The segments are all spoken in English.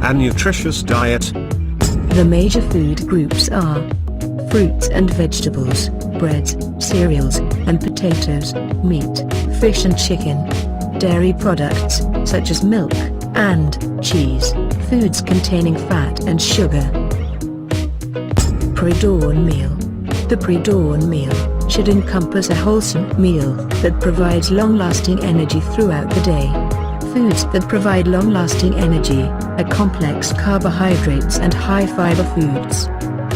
A nutritious diet. The major food groups are fruits and vegetables, breads, cereals, and potatoes, meat, fish and chicken, dairy products, such as milk, and cheese, foods containing fat and sugar. Pre-dawn meal. The pre-dawn meal should encompass a wholesome meal that provides long-lasting energy throughout the day. Foods that provide long-lasting energy are complex carbohydrates and high-fiber foods.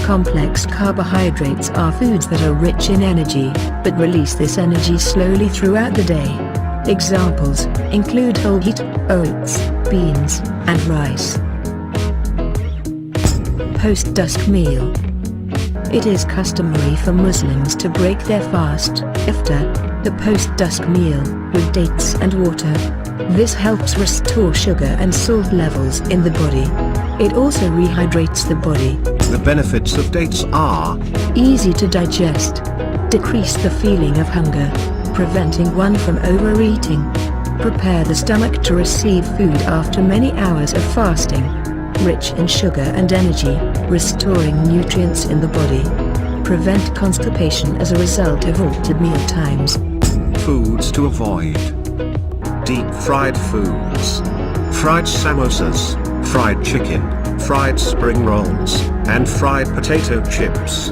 Complex carbohydrates are foods that are rich in energy, but release this energy slowly throughout the day. Examples include whole wheat, oats, beans, and rice. Post-dusk meal. It is customary for Muslims to break their fast, iftar, the post-dusk meal, with dates and water. This helps restore sugar and salt levels in the body. It also rehydrates the body. The benefits of dates are Easy to digest, decrease the feeling of hunger, preventing one from overeating, prepare the stomach to receive food after many hours of fasting, rich in sugar and energy, restoring nutrients in the body, prevent constipation as a result of altered meal times. foods to avoid. Deep fried foods. Fried samosas, fried chicken, fried spring rolls, and fried potato chips.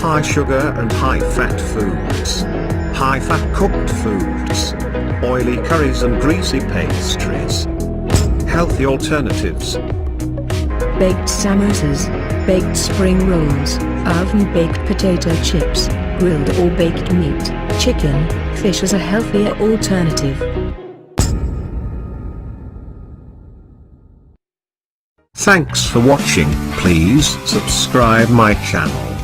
High sugar and high fat foods. High fat cooked foods. Oily curries and greasy pastries. Healthy alternatives. Baked samosas, baked spring rolls, oven-baked potato chips, grilled or baked meat, chicken, fish is a healthier alternative. Thanks for watching. Please subscribe my channel.